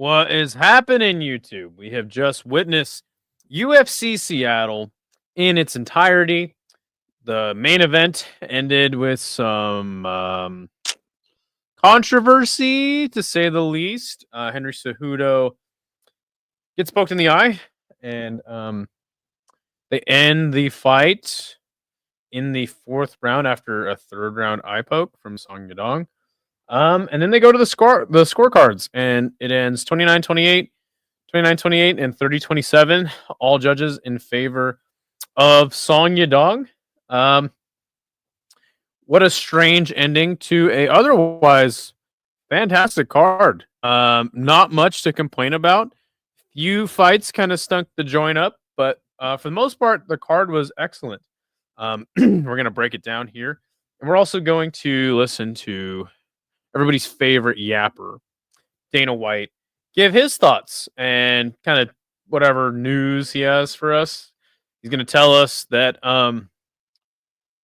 What is happening, YouTube? We have just witnessed UFC Seattle in its entirety. The main event ended with some controversy, to say the least. Henry Cejudo gets poked in the eye, and they end the fight in the fourth round after a third round eye poke from Song Yadong. And then they go to the scorecards, and it ends 29-28, 29-28, and 30-27. All judges in favor of Song Yadong. What a strange ending to a otherwise fantastic card. Not much to complain about. Few fights kind of stunk the joint up, but for the most part, the card was excellent. We're gonna break it down here, and we're also going to listen to everybody's favorite yapper, Dana White, give his thoughts and kind of whatever news he has for us. He's going to tell us that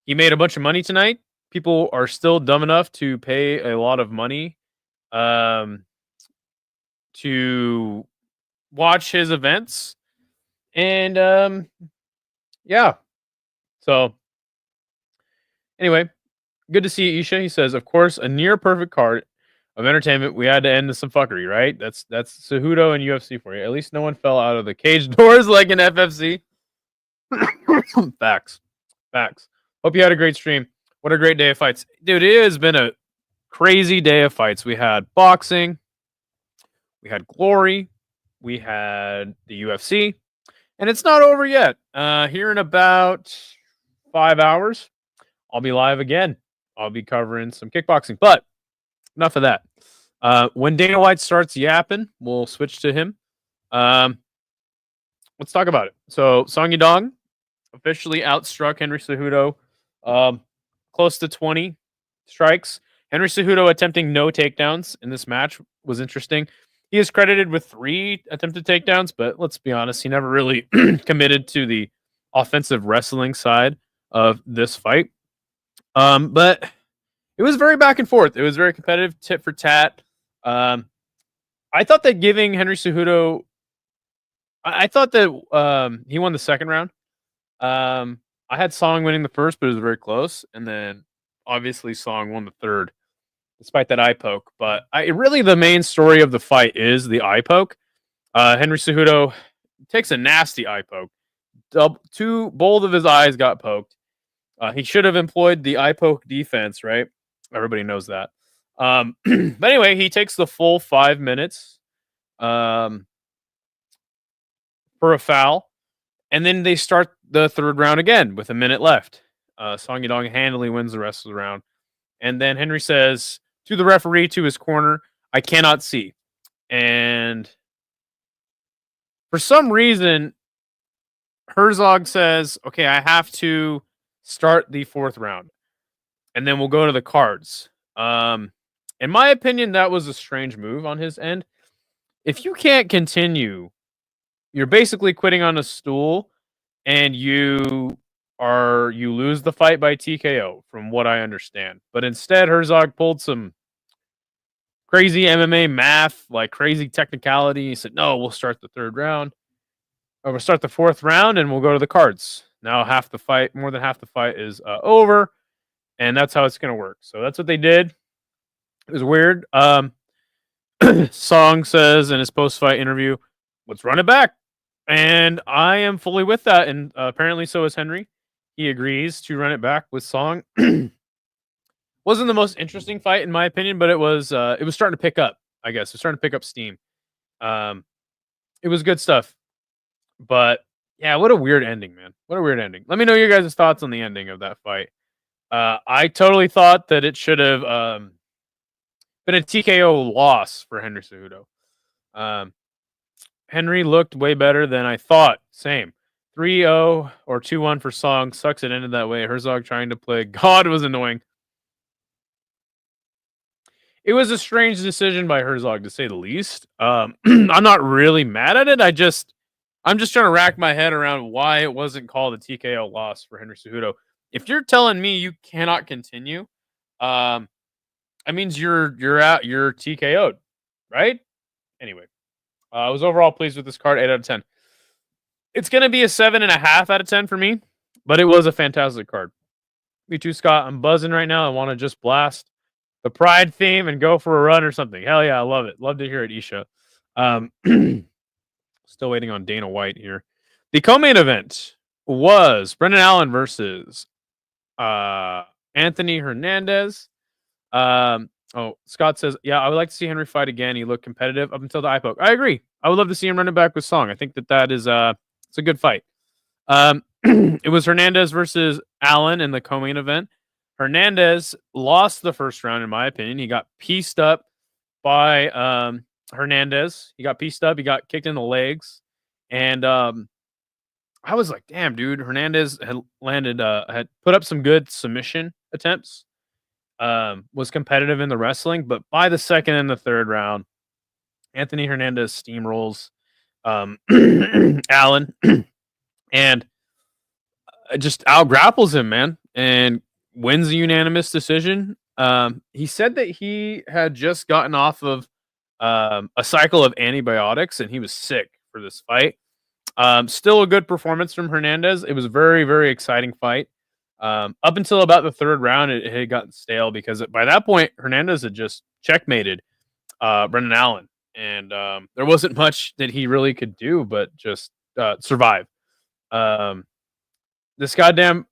he made a bunch of money tonight. People are still dumb enough to pay a lot of money to watch his events. And yeah. So anyway, good to see Isha. He says, of course, a near perfect card of entertainment. We had to end some fuckery, right? That's Cejudo and UFC for you. At least no one fell out of the cage doors like in FFC. Facts. Hope you had a great stream. What a great day of fights. Dude, it has been a crazy day of fights. We had boxing. We had Glory. We had the UFC. And it's not over yet. Here in about 5 hours, I'll be live again. I'll be covering some kickboxing. But enough of that. When Dana White starts yapping, we'll switch to him. Let's talk about it. So, Song Yadong officially outstruck Henry Cejudo close to 20 strikes. Henry Cejudo attempting no takedowns in this match was interesting. He is credited with 3 attempted takedowns, but let's be honest, he never really committed to the offensive wrestling side of this fight. But it was very back and forth. It was very competitive, tit for tat. I thought that giving Henry Cejudo, I thought that he won the second round. I had Song winning the first, but it was very close. And then obviously Song won the third, despite that eye poke. But really the main story of the fight is the eye poke. Henry Cejudo takes a nasty eye poke. Both of his eyes got poked. He should have employed the eye poke defense, right? Everybody knows that. But anyway, he takes the full 5 minutes for a foul. And then they start the third round again with a minute left. Song Yadong handily wins the rest of the round. And then Henry says to the referee, to his corner, I cannot see. And for some reason, Herzog says, okay, I have to start the fourth round. And then we'll go to the cards. In my opinion, that was a strange move on his end. If you can't continue, you're basically quitting on a stool, and you lose the fight by TKO, from what I understand. But instead, Herzog pulled some crazy MMA math, like crazy technicality. He said, no, we'll start the third round. Or we'll start the fourth round, and we'll go to the cards. Now more than half the fight is over, and that's how it's going to work. So that's what they did. It was weird. Song says in his post-fight interview, let's run it back. And I am fully with that, and apparently so is Henry. He agrees to run it back with Song. Wasn't the most interesting fight in my opinion, but it was starting to pick up, I guess. It was starting to pick up steam. It was good stuff. But yeah, what a weird ending, man. What a weird ending. Let me know your guys' thoughts on the ending of that fight. I totally thought that it should have been a TKO loss for Henry Cejudo. Henry looked way better than I thought. Same. 3-0 or 2-1 for Song. Sucks it ended that way. Herzog trying to play God was annoying. It was a strange decision by Herzog, to say the least. I'm not really mad at it. I'm just trying to rack my head around why it wasn't called a TKO loss for Henry Cejudo. If you're telling me you cannot continue, that means you're TKO'd, right? Anyway, I was overall pleased with this card, 8 out of 10. It's going to be a 7.5 out of 10 for me, but it was a fantastic card. Me too, Scott. I'm buzzing right now. I want to just blast the Pride theme and go for a run or something. Hell yeah, I love it. Love to hear it, Isha. Still waiting on Dana White here. The co-main event was Brendan Allen versus Anthony Hernandez. Scott says, yeah, I would like to see Henry fight again. He looked competitive up until the eye poke. I agree. I would love to see him running back with Song. I think that is it's a good fight. It was Hernandez versus Allen in the co-main event. Hernandez lost the first round, in my opinion. He got pieced up by Hernandez. He got pieced up. He got kicked in the legs. And I was like, damn, dude. Hernandez had put up some good submission attempts. Was competitive in the wrestling, but by the second and the third round, Anthony Hernandez steamrolls Allen and just out grapples him, man, and wins a unanimous decision. He said that he had just gotten off of a cycle of antibiotics and he was sick for this fight. Still a good performance from Hernandez. It was a very, very exciting fight. Up until about the third round, it had gotten stale because by that point, Hernandez had just checkmated Brendan Allen. And there wasn't much that he really could do but just survive. This goddamn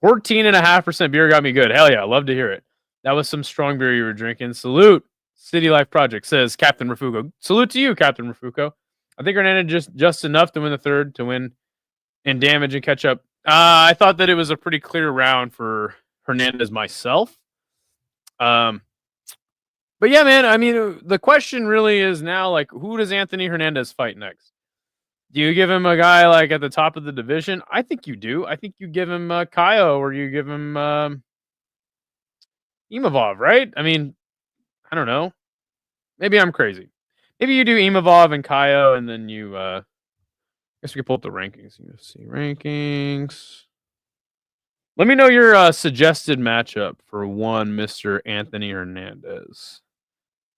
14.5% beer got me good. Hell yeah, I love to hear it. That was some strong beer you were drinking. Salute, City Life Project, says Captain Rafuko. Salute to you, Captain Rafuko. I think Hernandez just enough to win the third, to win in damage and catch up. I thought that it was a pretty clear round for Hernandez myself. But yeah, man, I mean, the question really is now, like, who does Anthony Hernandez fight next? Do you give him a guy like at the top of the division? I think you do. I think you give him Kaio, or you give him Imavov, right? I mean, I don't know. Maybe I'm crazy. Maybe you do Imavov and Kaio, and then you I guess we can pull up the rankings. UFC rankings. Let me know your suggested matchup for one Mr. Anthony Hernandez.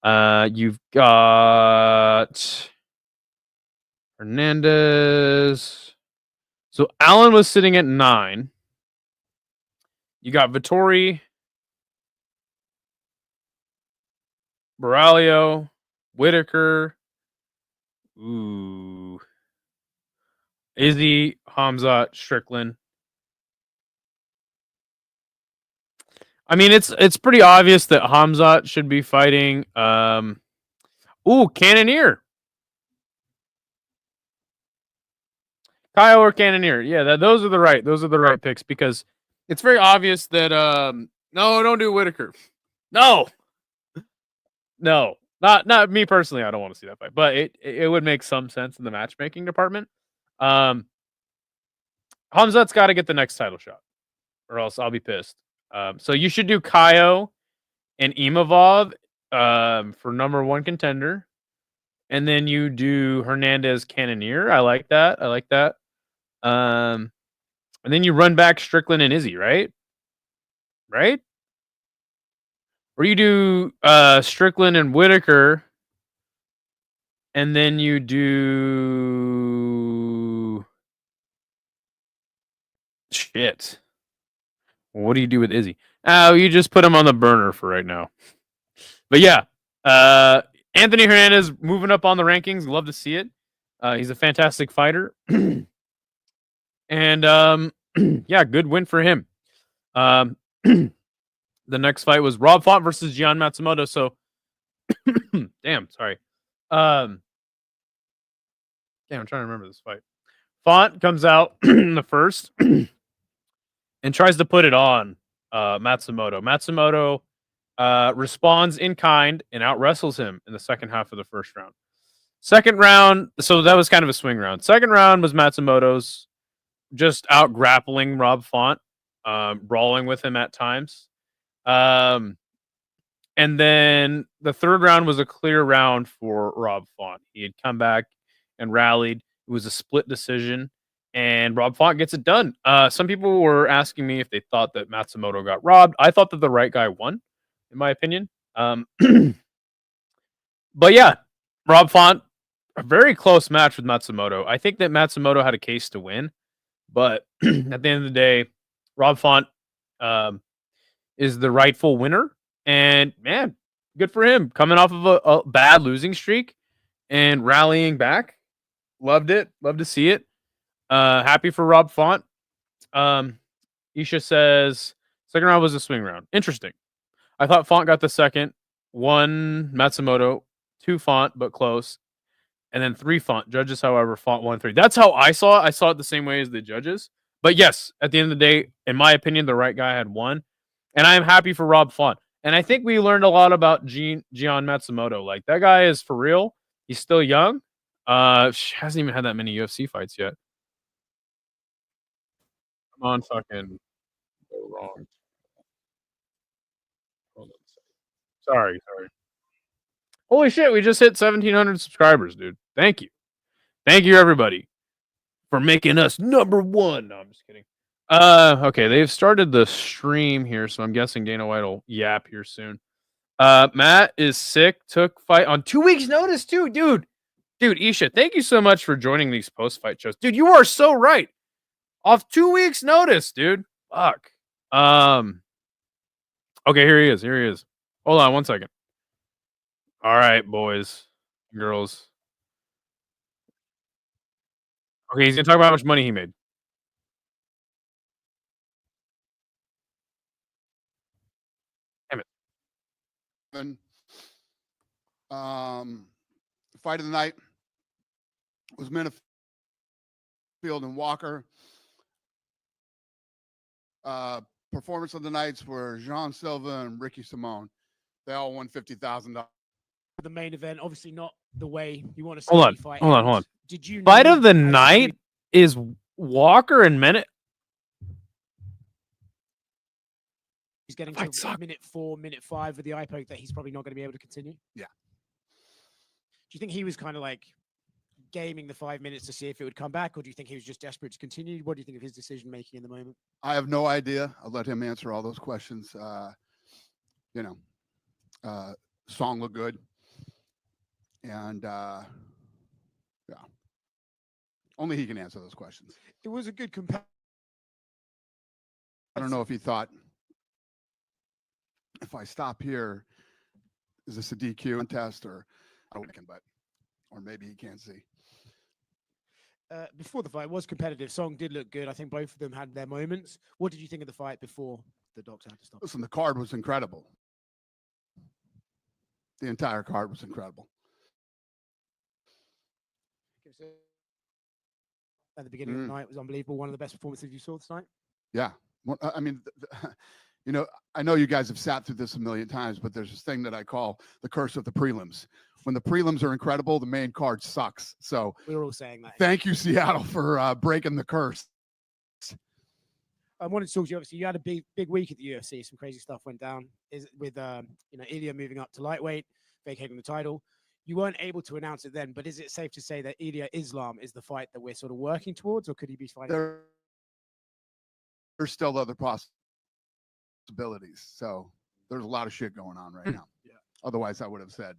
You've got Hernandez. So Allen was sitting at 9. You got Vettori, Baralio, Whitaker. Ooh. Izzy, Hamzat, Strickland. I mean, it's pretty obvious that Hamzat should be fighting. Cannonier. Kyle or Cannonier. Yeah, those are the right picks, because it's very obvious that no, don't do Whitaker. No. Not me personally. I don't want to see that fight, but it would make some sense in the matchmaking department. Hamzat's got to get the next title shot, or else I'll be pissed. So you should do Kaio and Imavov for number 1 contender, and then you do Hernandez Cannonier. I like that. And then you run back Strickland and Izzy, right? Right? Or you do Strickland and Whitaker, and then you do shit. What do you do with Izzy? Oh, you just put him on the burner for right now. But yeah, Anthony Hernandez moving up on the rankings. Love to see it. He's a fantastic fighter. And yeah, good win for him. The next fight was Rob Font versus Gian Matsumoto. So, damn, sorry. I'm trying to remember this fight. Font comes out in the first and tries to put it on Matsumoto. Matsumoto responds in kind and out wrestles him in the second half of the first round. Second round, so that was kind of a swing round. Second round was Matsumoto's just out grappling Rob Font, brawling with him at times. And then the third round was a clear round for Rob Font. He had come back and rallied. It was a split decision, and Rob Font gets it done. Some people were asking me if they thought that Matsumoto got robbed. I thought that the right guy won, in my opinion. But yeah, Rob Font a very close match with Matsumoto. I think that Matsumoto had a case to win, but at the end of the day, Rob Font um, is the rightful winner. And man, good for him coming off of a bad losing streak and rallying back. Loved it. Love to see it. Happy for Rob Font. Isha says second round was a swing round. Interesting. I thought Font got the second, one Matsumoto, two Font, but close, and then three Font. Judges, however, Font 1-3. That's how I saw it. I saw it the same way as the judges. But yes, at the end of the day, in my opinion, the right guy had won. And I am happy for Rob Font. And I think we learned a lot about Gian Matsumoto. Like, that guy is for real. He's still young. Hasn't even had that many UFC fights yet. Come on, fucking go wrong. Hold on a second. Sorry. Holy shit, we just hit 1,700 subscribers, dude. Thank you. Thank you, everybody, for making us number one. No, I'm just kidding. Okay, they've started the stream here, so I'm guessing Dana White will yap here soon. Matt is sick, took fight on 2 weeks' notice, too, dude. Dude, Isha, thank you so much for joining these post-fight shows. Dude, you are so right. Off 2 weeks' notice, dude. Fuck. Okay, here he is. Hold on 1 second. All right, boys, girls. Okay, he's gonna talk about how much money he made. Damn it. Fight of the night was Minifield and Walker. Performance of the nights were Jean Silva and Ricky Simone. They all won $50,000. The main event, obviously not the way you want to see Hold fight. on. Did you Fight know of the as night is Walker and Minute. he's getting Fight to sucked. minute 4, minute 5 with the eye poke that he's probably not going to be able to continue? Yeah. Do you think he was kind of like gaming the 5 minutes to see if it would come back, or do you think he was just desperate to continue? What do you think of his decision making in the moment? I have no idea. I'll let him answer all those questions. Song looked good. And only he can answer those questions. It was a good comparison. I don't know if he thought, if I stop here, is this a DQ contest or I don't know, or maybe he can't see. Before the fight, it was competitive. Song did look good. I think both of them had their moments. What did you think of the fight before the doctor had to stop? Listen, the card was incredible. The entire card was incredible. At the beginning of the night was unbelievable. One of the best performances you saw tonight. Yeah. I mean, I know you guys have sat through this a million times, but there's this thing that I call the curse of the prelims. When the prelims are incredible, the main card sucks. So we were all saying that. Thank you, Seattle, for breaking the curse. I wanted to talk to you. Obviously, you had a big week at the UFC. Some crazy stuff went down. With Ilya moving up to lightweight, vacating the title. You weren't able to announce it then, but is it safe to say that Ilya Islam is the fight that we're sort of working towards, or could he be fighting? There's still other possibilities. So there's a lot of shit going on right now. Yeah. Otherwise, I would have said.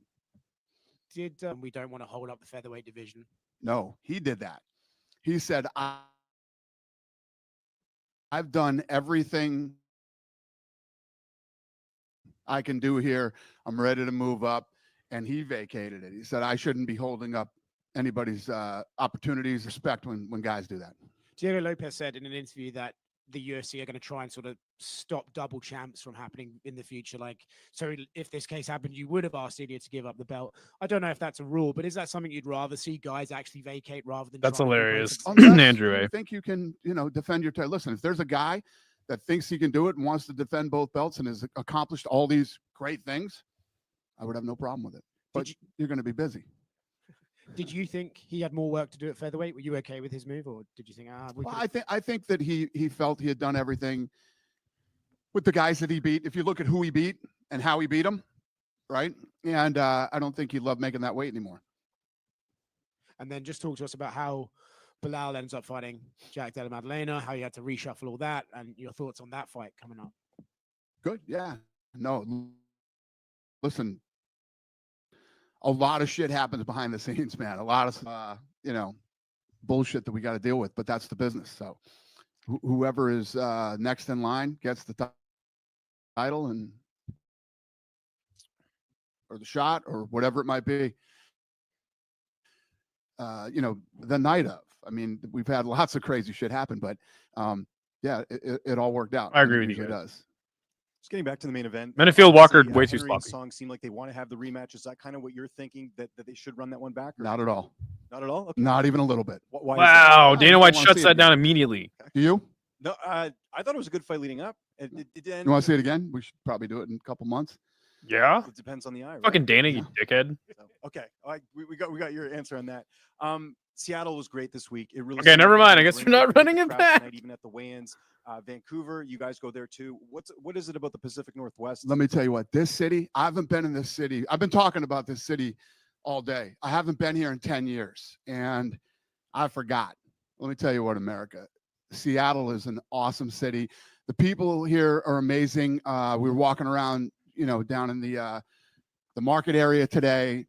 We don't want to hold up the featherweight division? No, he did that. He said, I've done everything I can do here. I'm ready to move up. And he vacated it. He said, I shouldn't be holding up anybody's opportunities, respect when guys do that. Diego Lopez said in an interview that the UFC are going to try and sort of stop double champs from happening in the future. Like, so if this case happened, you would have asked Ilya to give up the belt. I don't know if that's a rule, but is that something you'd rather see guys actually vacate rather than? That's hilarious. Andrew, you think you can, defend your title? Listen, if there's a guy that thinks he can do it and wants to defend both belts and has accomplished all these great things, I would have no problem with it. But you're going to be busy. Did you think he had more work to do at featherweight? Were you okay with his move, or did you think, Well, I think that he felt he had done everything with the guys that he beat. If you look at who he beat and how he beat them, right? And I don't think he loved making that weight anymore. And then just talk to us about how Bilal ends up fighting Jack Della Maddalena, how you had to reshuffle all that, and your thoughts on that fight coming up. Good, yeah. No, listen, a lot of shit happens behind the scenes, man. A lot of bullshit that we got to deal with, but that's the business. So whoever is next in line gets the title and or the shot or whatever it might be. The night of. I mean, we've had lots of crazy shit happen, but yeah, it all worked out. I agree with it you usually guys. does. Just getting back to the main event. Menifield Walker obviously, way too Henry and sloppy. Song seem like they want to have the rematch. Is that kind of what you're thinking, that they should run that one back? Or Not at all. Not at all? Okay. Not even a little bit. Why is that? Wow, I Dana don't White wanna shuts see it that down again. immediately. Do you? No, I thought it was a good fight leading up. It did end. You want to see it again? We should probably do it in a couple months. Yeah, It depends on the eye. Right? fucking Dana, you dickhead. So, okay, we got your answer on that. Seattle was great this week. It really. Okay, seemed never like mind. the I guess ring you're not with the running it crowd back. tonight, even at the weigh-ins. Vancouver, you guys go there too. What is it about the Pacific Northwest? Let me tell you what, this city, I haven't been in this city. I've been talking about this city all day. I haven't been here in 10 years and I forgot. Let me tell you what, America, Seattle is an awesome city. The people here are amazing. We were walking around, down in the market area today.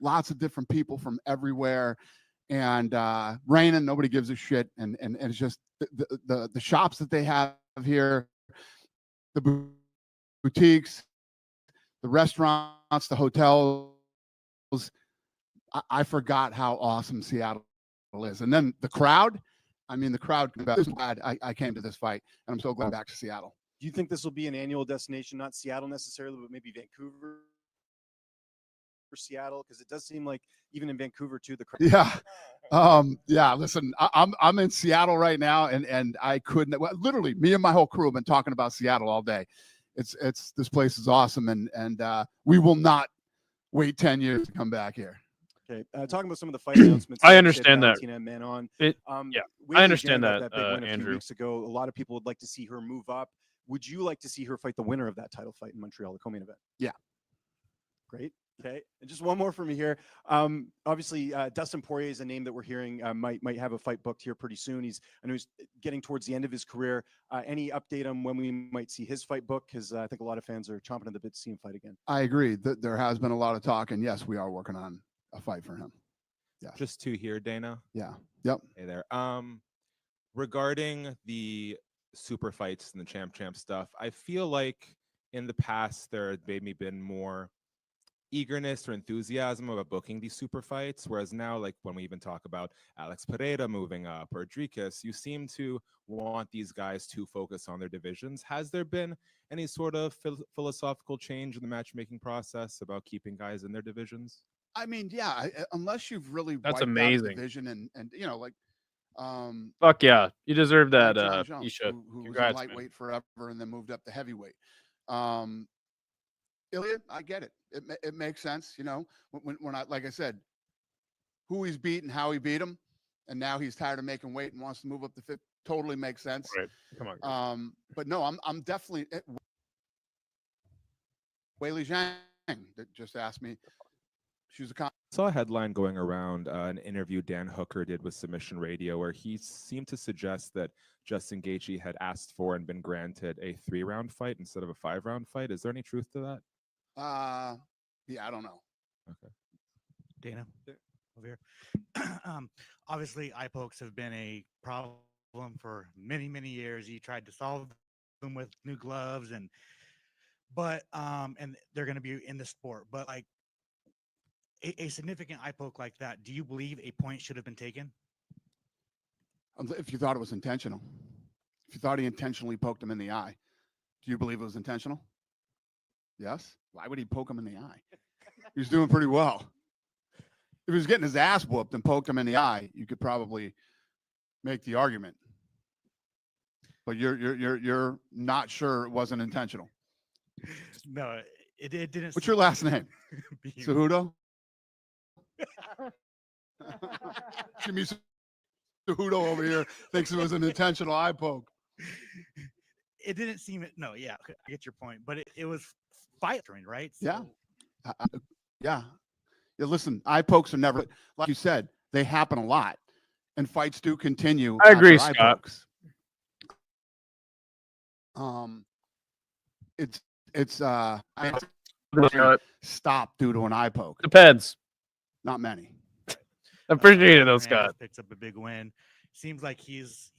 Lots of different people from everywhere, and raining. Nobody gives a shit, and it's just the shops that they have here, the boutiques, the restaurants, the hotels. I forgot how awesome Seattle is, and then the crowd. I mean, the crowd. I'm so glad I came to this fight, and I'm so glad I'm back to Seattle. Do you think this will be an annual destination, not Seattle necessarily, but maybe Vancouver or Seattle? Because it does seem like even in Vancouver too, the crowd. Yeah. Listen, I'm in Seattle right now, and I couldn't. Well, literally, me and my whole crew have been talking about Seattle all day. It's this place is awesome, and we will not wait 10 years to come back here. Okay, talking about some of the fight announcements. I understand that. Valentina and Manon. Yeah, I understand that, big win a few Andrew. weeks ago. A lot of people would like to see her move up. Would you like to see her fight the winner of that title fight in Montreal, the co-main event? Yeah. Great. Okay, and just one more for me here. Obviously, Dustin Poirier is a name that we're hearing might have a fight booked here pretty soon. I know he's getting towards the end of his career. Any update on when we might see his fight book? Because I think a lot of fans are chomping at the bit to see him fight again. I agree that there has been a lot of talk, and yes, we are working on a fight for him. Yeah. Just two here, Dana. Yeah. Yep. Hey there. Regarding the super fights and the champ stuff, I feel like in the past there had maybe been more eagerness or enthusiasm about booking these super fights, whereas now, like when we even talk about Alex Pereira moving up or Dricus, you seem to want these guys to focus on their divisions. Has there been any sort of philosophical change in the matchmaking process about keeping guys in their divisions? I mean, yeah, unless you've really That's wiped out a amazing. division and like Fuck yeah, you deserve that, John Jones, Isha. who was Congrats, in man. lightweight forever and then moved up to heavyweight. Ilya, I get it. It makes sense, when I, like I said, who he's beat and how he beat him, and now he's tired of making weight and wants to move up to 50. Totally makes sense. Right. Come on. But no, I'm definitely Weili Zhang that just asked me. She was I saw a headline going around an interview Dan Hooker did with Submission Radio where he seemed to suggest that Justin Gaethje had asked for and been granted a 3-round fight instead of a 5-round fight. Is there any truth to that? Yeah, I don't know. Okay. Dana, over here. Obviously, eye pokes have been a problem for many, many years. You tried to solve them with new gloves, and they're going to be in the sport. But like a significant eye poke like that, do you believe a point should have been taken? If you thought it was intentional, if you thought he intentionally poked him in the eye, do you believe it was intentional? Yes. Why would he poke him in the eye? He was doing pretty well. If he was getting his ass whooped and poked him in the eye, you could probably make the argument. But you're not sure it wasn't intentional. No, it didn't. What's your last name? Cejudo? Jimmy Cejudo over here thinks it was an intentional eye poke. It didn't seem it. No, yeah, I get your point, but it was fighting, right? So, yeah. Listen, eye pokes are never, like you said, they happen a lot, and fights do continue. I agree, after Scott. eye pokes. It's stopped due to an eye poke. Depends. Not many. Appreciate it, though, Hernandez Scott. picks up a big win. Seems like he's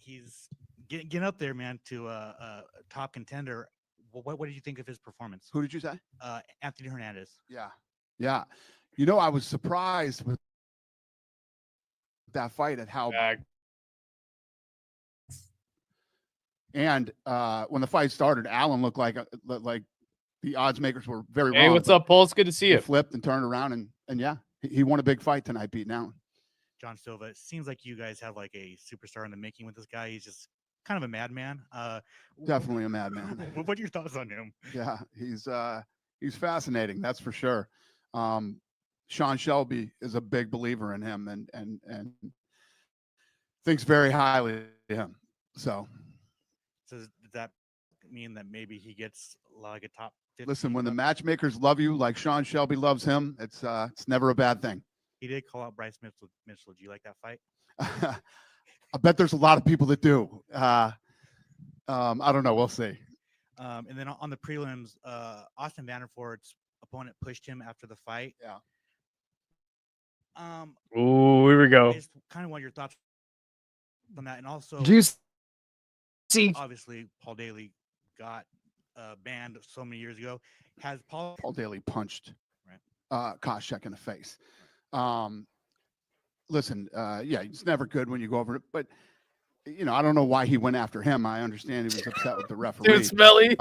getting up there, man, to a top contender. What did you think of his performance? Who did you say? Anthony Hernandez. Yeah. You know, I was surprised with that fight at how. And when the fight started, Allen looked like the odds makers were very wrong. Hey, what's up, Paul? It's good to see He you. flipped and turned around, and yeah, he won a big fight tonight, beating Allen. John Silva. It seems like you guys have like a superstar in the making with this guy. He's just kind of a madman. Definitely a madman. What are your thoughts on him? Yeah, he's fascinating, that's for sure. Sean Shelby is a big believer in him and thinks very highly of him. So does that mean that maybe he gets like a top 15? Listen, when the matchmakers love you like Sean Shelby loves him, it's never a bad thing. He did call out Bryce Mitchell. Do you like that fight? I bet there's a lot of people that do. I don't know. We'll see. And then on the prelims, Austin Vanderford's opponent pushed him after the fight. Yeah. Ooh, here we go. Just kind of want your thoughts on that, and also, Do you see? obviously, Paul Daly got banned so many years ago. Has Paul Daly punched Koscheck in the face. Listen, yeah, it's never good when you go over it, but you know, I don't know why he went after him. I understand he was upset with the referee. Dude, Smelly.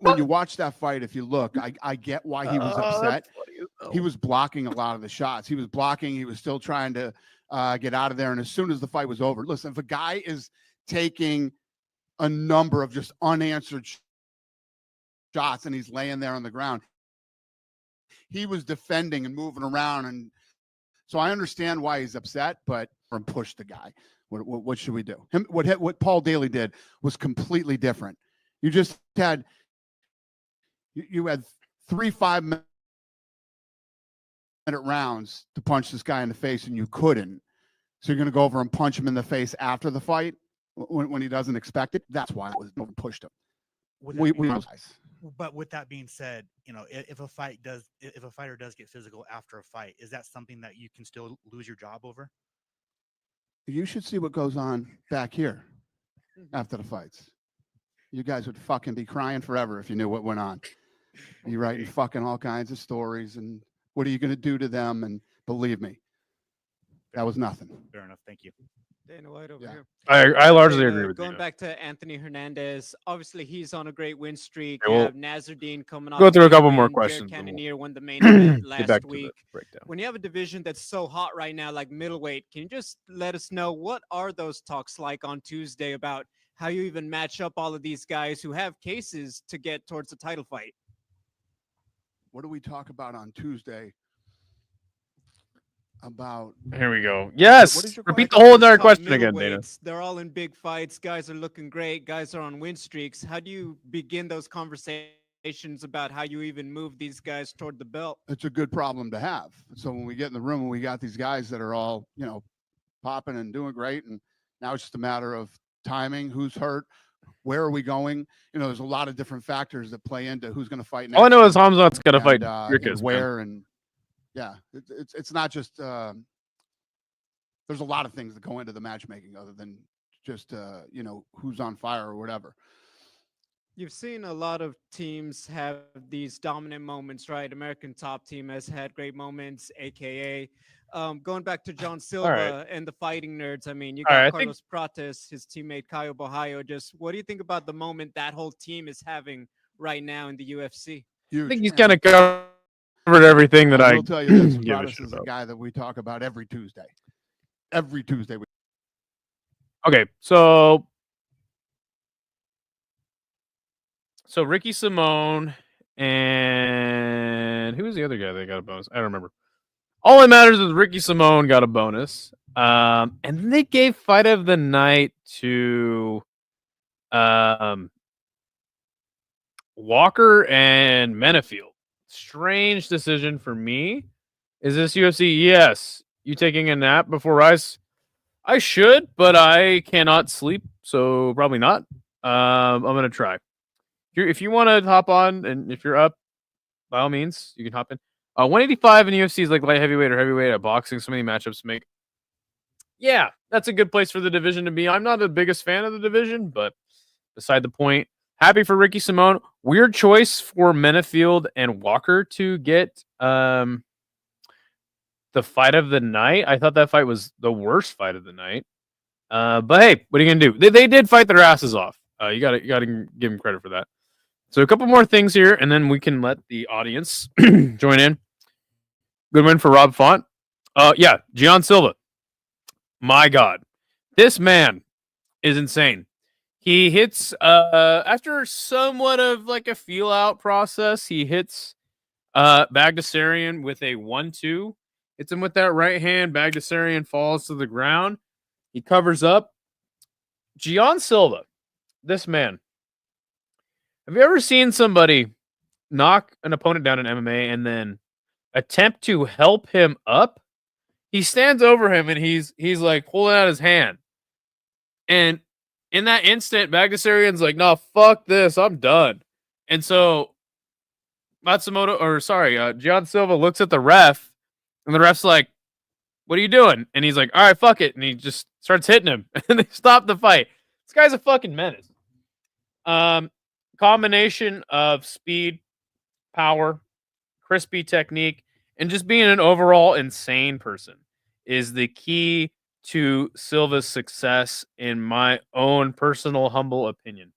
When you watch that fight, if you look, I get why he was upset. He was blocking a lot of the shots. He was blocking. He was still trying to get out of there. And as soon as the fight was over, listen, if a guy is taking a number of just unanswered shots and he's laying there on the ground, he was defending and moving around. And so I understand why he's upset, but push the guy. What should we do? What Paul Daly did was completely different. You just had you had 3 5-minute rounds to punch this guy in the face, and you couldn't. So you're going to go over and punch him in the face after the fight when he doesn't expect it. That's why it was pushed him. But with that being said, you know, if a fighter does get physical after a fight, is that something that you can still lose your job over? You should see what goes on back here after the fights. You guys would fucking be crying forever if you knew what went on. You're writing fucking all kinds of stories, and what are you going to do to them? And believe me, that was nothing. Fair enough. Thank you. Dana White over here. I largely agree with you. Going back to Anthony Hernandez, obviously he's on a great win streak. Okay, You well, have Nazardine coming off. go through a couple win. more Jared questions, and Cannonier won the main event Get last back to week. the breakdown. When you have a division that's so hot right now, like middleweight, can you just let us know what are those talks like on Tuesday about how you even match up all of these guys who have cases to get towards the title fight? What do we talk about on Tuesday? About Here we go. Yes. What is your Repeat the question? whole entire Top question again, Dana. middleweights, they're all in big fights. Guys are looking great. Guys are on win streaks. How do you begin those conversations about how you even move these guys toward the belt? it's a good problem to have. So when we get in the room and we got these guys that are all, you know, popping and doing great, and now it's just a matter of timing, who's hurt, where are we going? You know, there's a lot of different factors that play into who's going to fight next. All I know is Hamzat's got to fight and Rickes. where, and yeah, it's not just there's a lot of things that go into the matchmaking other than just you know, who's on fire or whatever. You've seen a lot of teams have these dominant moments, right? American Top Team has had great moments, aka going back to John Silva and the Fighting Nerds. I mean, you All got right, I Carlos Prates, his teammate Caio Borraio. Just what do you think about the moment that whole team is having right now in the UFC? Huge. I think he's kind of covered everything that I will tell you this: give a Prates shit is a about. guy that we talk about every Tuesday. Every Tuesday. Okay, so Ricky Simone and who was the other guy that got a bonus? I don't remember. All that matters is Ricky Simone got a bonus. And then they gave fight of the night to Walker and Menefield. Strange decision for me. Is this UFC? Yes. You taking a nap before Rice? I should, but I cannot sleep, so probably not. I'm gonna try. If you want to hop on, and if you're up, by all means, you can hop in. 185 in UFC is like light heavyweight or heavyweight at boxing. So many matchups to make. Yeah, that's a good place for the division to be. I'm not the biggest fan of the division, but beside the point. Happy for Ricky Simone. Weird choice for Menafield and Walker to get the fight of the night. I thought that fight was the worst fight of the night. But hey, what are you gonna do? They did fight their asses off. You gotta give them credit for that. So a couple more things here, and then we can let the audience join in. Good win for Rob Font. Yeah, Gian Silva. My God, this man is insane. He hits after somewhat of like a feel out process. He hits Bagdasarian with a 1-2. Hits him with that right hand. Bagdasarian falls to the ground. He covers up. Gian Silva, this man. Have you ever seen somebody knock an opponent down in MMA and then attempt to help him up? He stands over him and he's like holding out his hand. And in that instant, Bagdasarian's like, no, fuck this. I'm done. And so Gian Silva looks at the ref, and the ref's like, what are you doing? And he's like, all right, fuck it. And he just starts hitting him. And they stop the fight. This guy's a fucking menace. Combination of speed, power, crispy technique, and just being an overall insane person is the key to Silva's success, in my own personal humble opinion.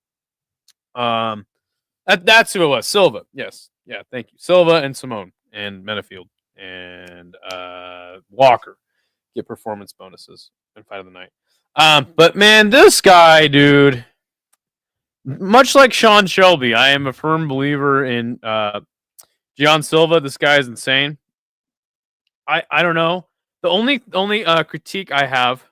That's who it was. Silva. Yes. Yeah. Thank you. Silva and Simone and Menafield and Walker get performance bonuses in fight of the night. But man, this guy, dude, much like Sean Shelby, I am a firm believer in Gian Silva. This guy is insane. I don't know. The only critique I have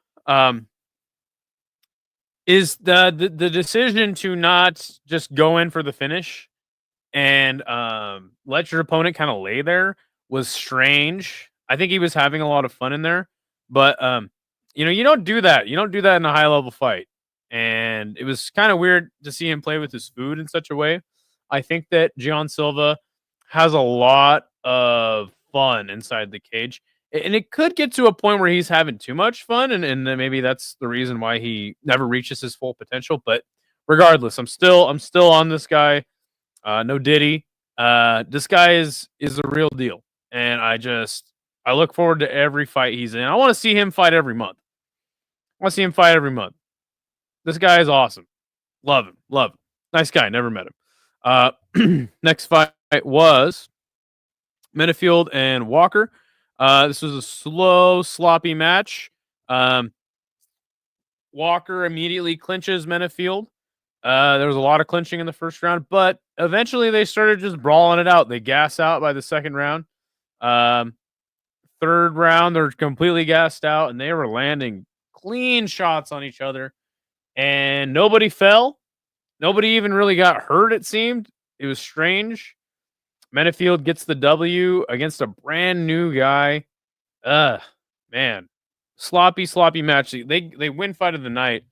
is the decision to not just go in for the finish and let your opponent kind of lay there was strange. I think he was having a lot of fun in there, but you don't do that. You don't do that in a high level fight, and it was kind of weird to see him play with his food in such a way. I think that Gian Silva has a lot of fun inside the cage. And it could get to a point where he's having too much fun, and then maybe that's the reason why he never reaches his full potential. But regardless, I'm still on this guy. No Diddy. This guy is a real deal, and I look forward to every fight he's in. I want to see him fight every month. This guy is awesome. Love him. Nice guy. Never met him. Next fight was Menafield and Walker. This was a slow, sloppy match. Walker immediately clinches Menafield. There was a lot of clinching in the first round, but eventually they started just brawling it out. They gas out by the second round. Third round, they're completely gassed out, and they were landing clean shots on each other. And nobody fell. Nobody even really got hurt, it seemed. It was strange. Menafield gets the W against a brand new guy. Man. Sloppy match. They win fight of the night,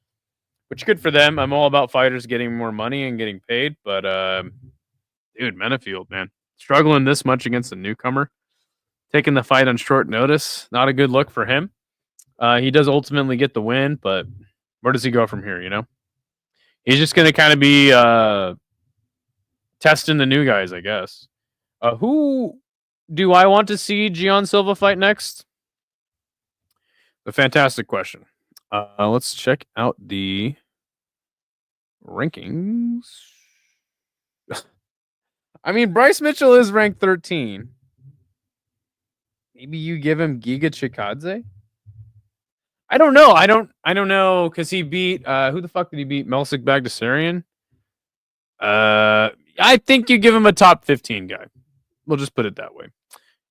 which good for them. I'm all about fighters getting more money and getting paid, but dude, Menafield, man. Struggling this much against a newcomer. Taking the fight on short notice. Not a good look for him. He does ultimately get the win, but where does he go from here, He's just going to kind of be testing the new guys, I guess. Who do I want to see Gian Silva fight next? A fantastic question. Let's check out the rankings. I mean, Bryce Mitchell is ranked 13. Maybe you give him Giga Chikadze? I don't know. I don't know, because he beat who the fuck did he beat? Melsik Bagdasarian. I think you give him a top 15 guy. We'll just put it that way.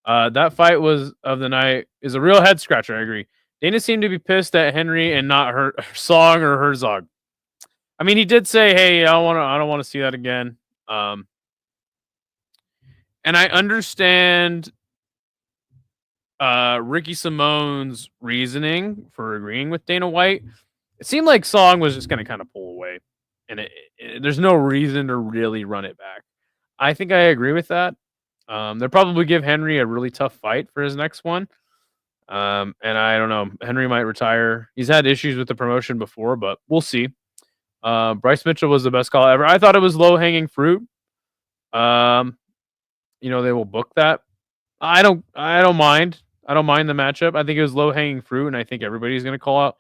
That fight was of the night is a real head scratcher. I agree. Dana seemed to be pissed at Henry and not Song or Herzog. I mean, he did say, "Hey, I don't want to see that again." And I understand Ricky Simone's reasoning for agreeing with Dana White. It seemed like Song was just going to kind of pull away, and there's no reason to really run it back. I think I agree with that. They'll probably give Henry a really tough fight for his next one. And I don't know. Henry might retire. He's had issues with the promotion before, but we'll see. Bryce Mitchell was the best call ever. I thought it was low hanging fruit. They will book that. I don't mind. I don't mind the matchup. I think it was low hanging fruit, and I think everybody's going to call out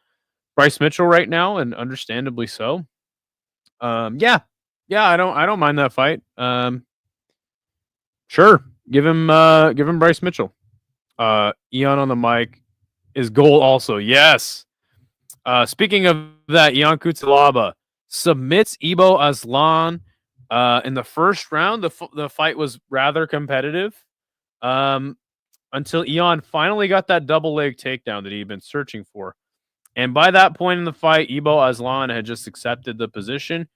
Bryce Mitchell right now, and understandably so. Yeah, I don't mind that fight. Sure, give him Bryce Mitchell. Ian on the mic is goal also. Yes. Speaking of that, Ian Kutsalaba submits Ibo Aslan in the first round. The fight was rather competitive until Ian finally got that double leg takedown that he'd been searching for. And by that point in the fight, Ibo Aslan had just accepted the position.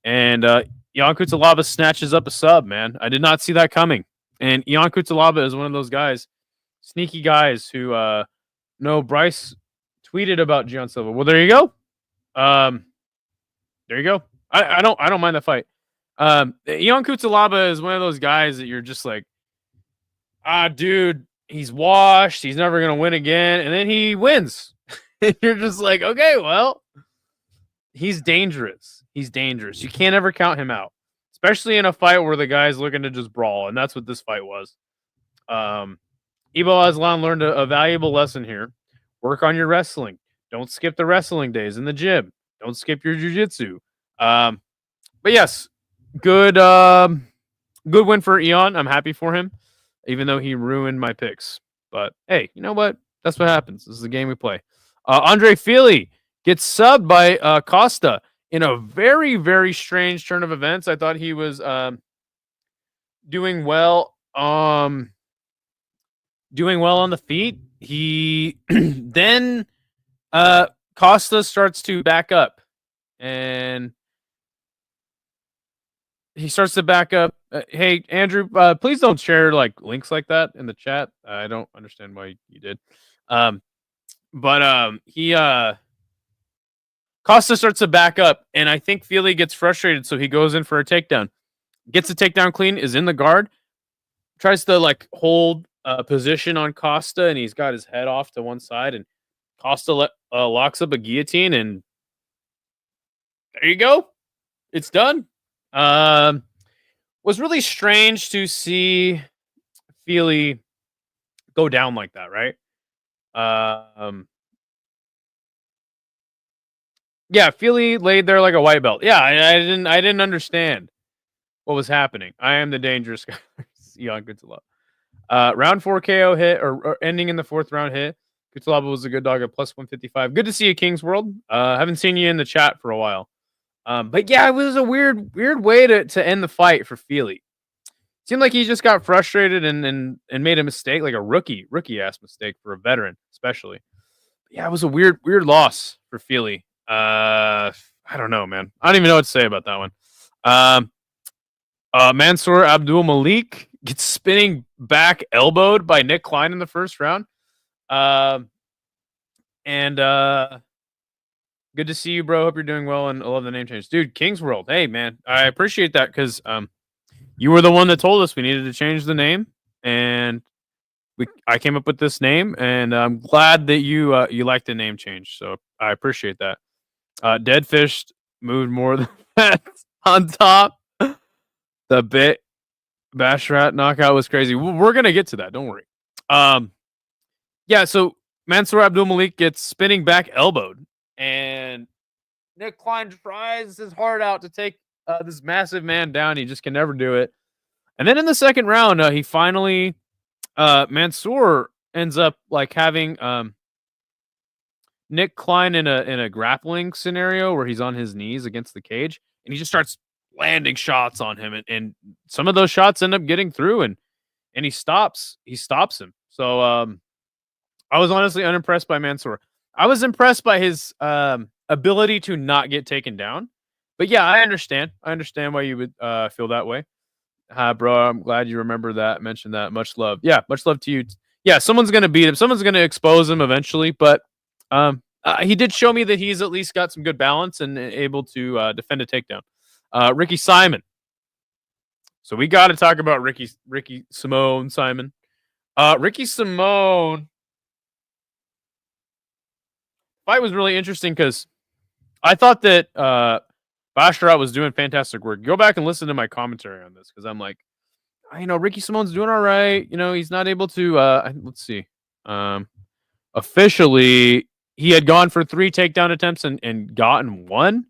And Ian Kutsalaba snatches up a sub, man. I did not see that coming. And Ian Kutsalaba is one of those guys, sneaky guys who Bryce tweeted about Gian Silva. Well, there you go. There you go. I don't mind that fight. Ian Kutsalaba is one of those guys that you're just like, dude, he's washed. He's never gonna win again, and then he wins. And you're just like, okay, well, he's dangerous. He's dangerous. You can't ever count him out, especially in a fight where the guy's looking to just brawl, and that's what this fight was. Ibo Aslan learned a valuable lesson here. Work on your wrestling. Don't skip the wrestling days in the gym. Don't skip your jiu-jitsu. But yes, good win for Ian. I'm happy for him, even though he ruined my picks. But hey, you know what? That's what happens. This is the game we play. Andre Fili gets subbed by Costa in a very, very strange turn of events. I thought he was doing well. Doing well on the feet. He then Costa starts to back up, and he starts to back up. Hey, Andrew, please don't share like links like that in the chat. I don't understand why you did. But he Costa starts to back up, and I think Fili gets frustrated, so he goes in for a takedown. Gets a takedown clean, is in the guard, tries to like hold position on Costa, and he's got his head off to one side, and Costa locks up a guillotine, and there you go. It's done. Was really strange to see Fili go down like that, right? Yeah, Fili laid there like a white belt. Yeah, I didn't understand what was happening. I am the dangerous guy. Ian Kutsalaba. Round 4 KO hit, or ending in the 4th round hit. Kutsalaba was a good dog at plus 155. Good to see you, King's World. Haven't seen you in the chat for a while. But yeah, it was a weird way to end the fight for Fili. Seemed like he just got frustrated and made a mistake, like a rookie ass mistake for a veteran, especially. But yeah, it was a weird loss for Fili. I don't know, man. I don't even know what to say about that one. Mansour Abdul Malik gets spinning back elbowed by Nick Klein in the first round. And good to see you, bro. Hope you're doing well, and I love the name change. Dude, King's World. Hey, man. I appreciate that because you were the one that told us we needed to change the name, and I came up with this name, and I'm glad that you like the name change. So I appreciate that. Dead Fish moved more than that on top. The bit Bashrat knockout was crazy. We're gonna get to that. Don't worry. Yeah. So Mansour Abdul Malik gets spinning back elbowed, and Nick Klein tries his heart out to take this massive man down. He just can never do it. And then in the second round, he finally Mansour ends up like having Nick Klein in a grappling scenario where he's on his knees against the cage, and he just starts landing shots on him, and some of those shots end up getting through, and he stops him. So I was honestly unimpressed by Mansour. I was impressed by his ability to not get taken down. But yeah, I understand why you would feel that way. Hi, bro. I'm glad you remember that. Mentioned that. Much love. Yeah, much love to you. Yeah, someone's gonna beat him. Someone's gonna expose him eventually. But he did show me that he's at least got some good balance and able to defend a takedown. Ricky Simon So we got to talk about Ricky Simone, Simon. Ricky Simone fight was really interesting because I thought that Basharat was doing fantastic work. Go back and listen to my commentary on this because I'm like, Ricky Simone's doing all right. He's not able to. Let's see. Officially, he had gone for 3 takedown attempts and gotten 1,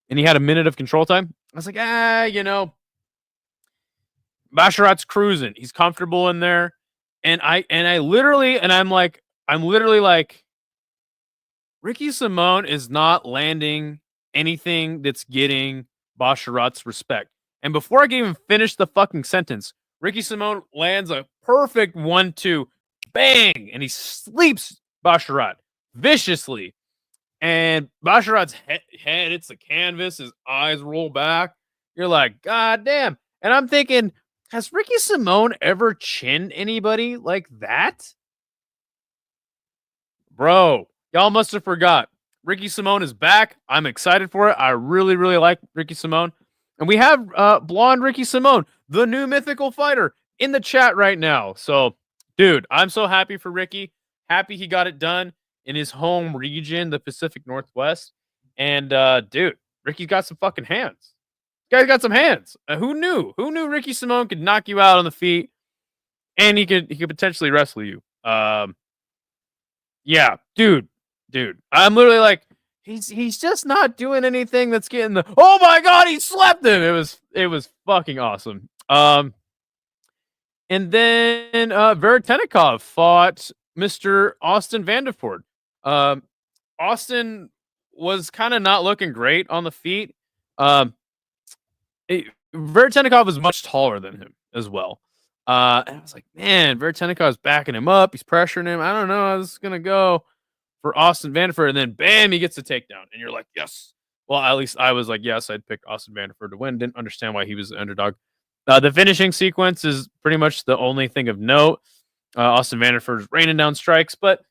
and he had a minute of control time. I was like, Basharat's cruising. He's comfortable in there, and I'm literally like, Ricky Simone is not landing anything that's getting Basharat's respect. And before I can even finish the fucking sentence, Ricky Simone lands a perfect 1-2, bang, and he sleeps Basharat viciously. And Basharat's head hits the canvas, his eyes roll back. You're like, God damn. And I'm thinking, has Ricky Simone ever chinned anybody like that? Bro, y'all must have forgot. Ricky Simone is back. I'm excited for it. I really, really like Ricky Simone. And we have blonde Ricky Simone, the new mythical fighter, in the chat right now. So, dude, I'm so happy for Ricky. Happy he got it done in his home region, the Pacific Northwest. And, dude, Ricky's got some fucking hands. This guy's got some hands. Who knew? Who knew Ricky Simone could knock you out on the feet and he could potentially wrestle you? Yeah, dude. I'm literally like, he's just not doing anything that's getting the, oh my God, he slapped him. It was fucking awesome. And then Veretennikov fought Mr. Austin Vanderford. Austin was kind of not looking great on the feet. Veretennikov was much taller than him as well. And I was like, man, Veretennikov's backing him up. He's pressuring him. I don't know how this is going to go for Austin Vanderford. And then, bam, he gets the takedown. And you're like, yes. Well, at least I was like, yes, I'd pick Austin Vanderford to win. Didn't understand why he was the underdog. The finishing sequence is pretty much the only thing of note. Austin Vanderford is raining down strikes. But,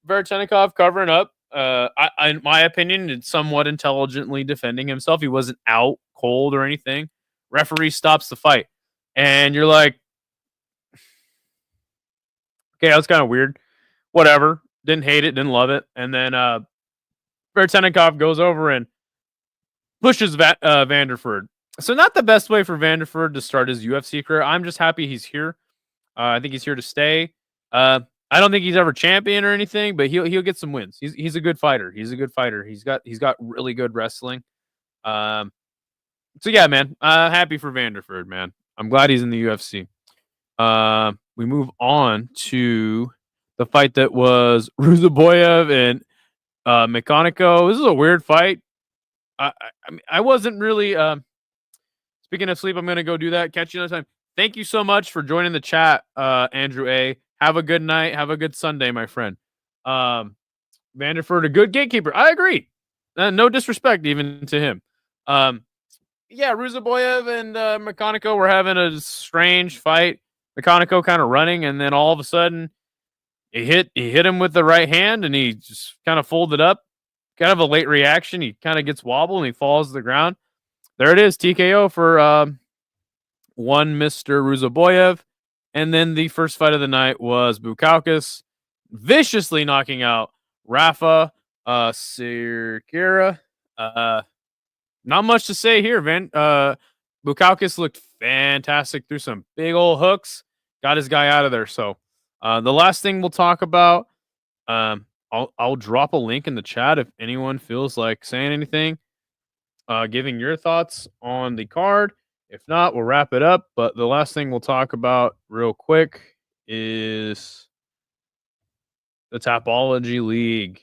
Veretennikov covering up. In my opinion, it's somewhat intelligently defending himself. He wasn't out cold or anything. Referee stops the fight. And you're like, okay, that was kind of weird. Whatever. Didn't hate it, didn't love it. And then Veretennikov goes over and pushes Vanderford. So not the best way for Vanderford to start his UFC career. I'm just happy he's here. I think he's here to stay. I don't think he's ever champion or anything, but he'll get some wins. He's a good fighter. He's got really good wrestling. So yeah, man. Happy for Vanderford, man. I'm glad he's in the UFC. We move on to the fight that was Ruzaboyev and Mechanico. This is a weird fight. I wasn't really. Speaking of sleep, I'm gonna go do that. Catch you another time. Thank you so much for joining the chat, Andrew A. Have a good night. Have a good Sunday, my friend. Vanderford, a good gatekeeper. I agree. No disrespect even to him. Yeah, Ruzaboyev and Mechanico were having a strange fight. Mechanico kind of running, and then all of a sudden, he hit him with the right hand, and he just kind of folded up. Kind of a late reaction. He kind of gets wobbled, and he falls to the ground. There it is, TKO for one Mr. Ruzaboyev. And then the first fight of the night was Bukauskas viciously knocking out Rafa Sirkira. Not much to say here. Bukauskas looked fantastic, threw some big old hooks, got his guy out of there. So the last thing we'll talk about, I'll drop a link in the chat if anyone feels like saying anything, giving your thoughts on the card. If not, we'll wrap it up. But the last thing we'll talk about real quick is the Tapology League.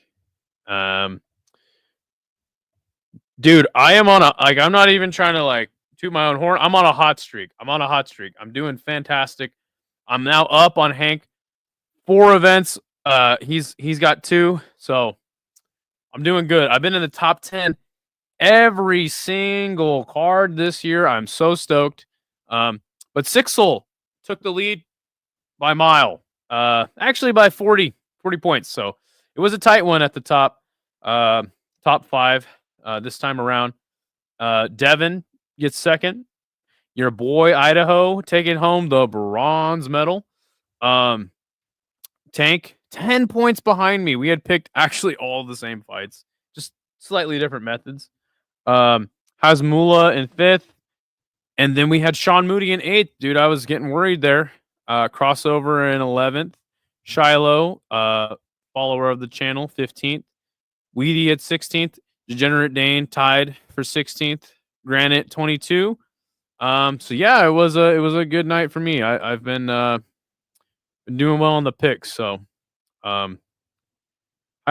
Dude, I am on I'm not even trying to toot my own horn. I'm on a hot streak. I'm doing fantastic. I'm now up on Hank. 4 events. He's got 2. So I'm doing good. I've been in the top 10 every single card this year. I'm so stoked. But Sixel took the lead by a mile. Actually by 40 points. So it was a tight one at the top. Top 5 this time around. Devin gets second. Your boy Idaho taking home the bronze medal. Tank 10 points behind me. We had picked actually all the same fights, just slightly different methods. Hazmullah in 5th, and then we had Sean Moody in 8th. Dude, I was getting worried there. Crossover in 11th. Shiloh, follower of the channel, 15th. Weedy at 16th. Degenerate Dane tied for 16th. Granite 22. So yeah, it was a good night for me. I've been doing well on the picks. So, how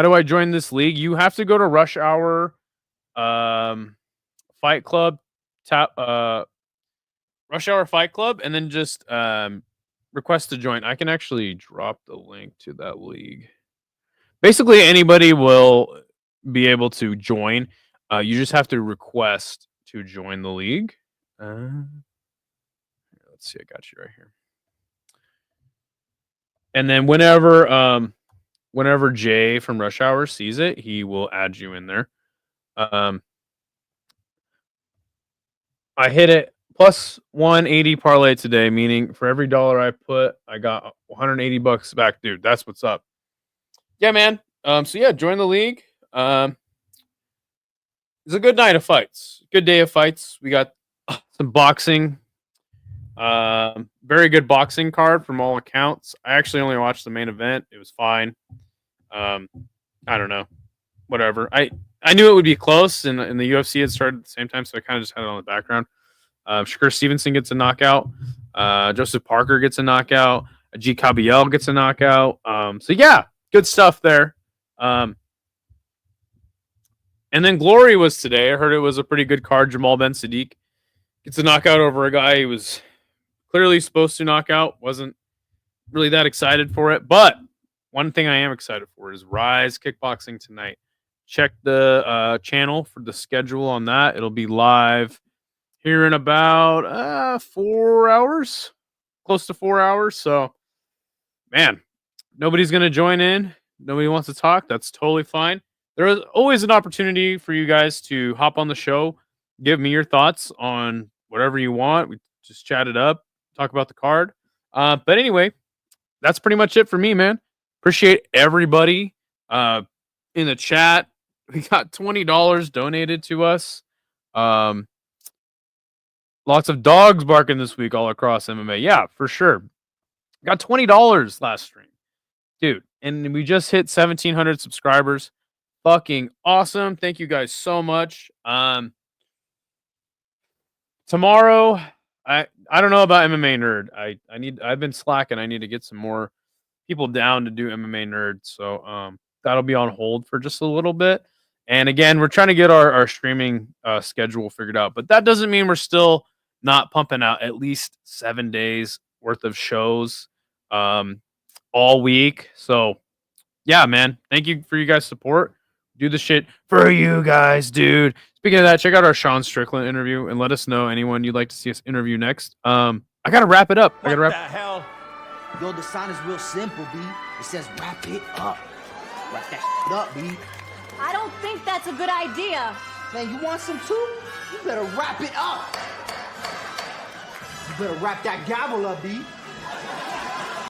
do I join this league? You have to go to Rush Hour, Fight Club, Rush Hour Fight Club, and then just request to join. I can actually drop the link to that league. Basically, anybody will be able to join. You just have to request to join the league. Let's see, I got you right here. And then whenever Jay from Rush Hour sees it, he will add you in there. I hit it plus 180 parlay today, meaning for every dollar I put, I got $180 back, dude. That's what's up. Yeah, man. So yeah, join the league. It's a good night of fights. Good day of fights. We got some boxing. Very good boxing card from all accounts. I actually only watched the main event. It was fine. I don't know. Whatever. I knew it would be close, and the UFC had started at the same time, so I kind of just had it on the background. Shakur Stevenson gets a knockout. Joseph Parker gets a knockout. G. Cabiel gets a knockout. So yeah, good stuff there. And then Glory was today. I heard it was a pretty good card. Jamal Ben Sadiq gets a knockout over a guy he was clearly supposed to knock out. Wasn't really that excited for it. But one thing I am excited for is Rise Kickboxing tonight. Check the channel for the schedule on that. It'll be live here in about 4 hours. Close to 4 hours. So, man, nobody's going to join in. Nobody wants to talk. That's totally fine. There is always an opportunity for you guys to hop on the show, give me your thoughts on whatever you want. We just chat it up, talk about the card. But anyway, that's pretty much it for me, man. Appreciate everybody in the chat. We got $20 donated to us. Lots of dogs barking this week all across MMA. Yeah, for sure. Got $20 last stream. Dude, and we just hit 1,700 subscribers. Fucking awesome. Thank you guys so much. Tomorrow, I don't know about MMA Nerd. I've been slacking. I need to get some more people down to do MMA Nerd. So that'll be on hold for just a little bit. And again, we're trying to get our streaming schedule figured out. But that doesn't mean we're still not pumping out at least 7 days worth of shows all week. So yeah, man. Thank you for you guys' support. Do the shit for you guys, dude. Speaking of that, check out our Sean Strickland interview and let us know anyone you'd like to see us interview next. I gotta wrap it up. What the hell? Yo, the sign is real simple, B. It says wrap it up. Wrap that shit up, B. I don't think that's a good idea. Man, you want some too? You better wrap it up. You better wrap that gavel up, B.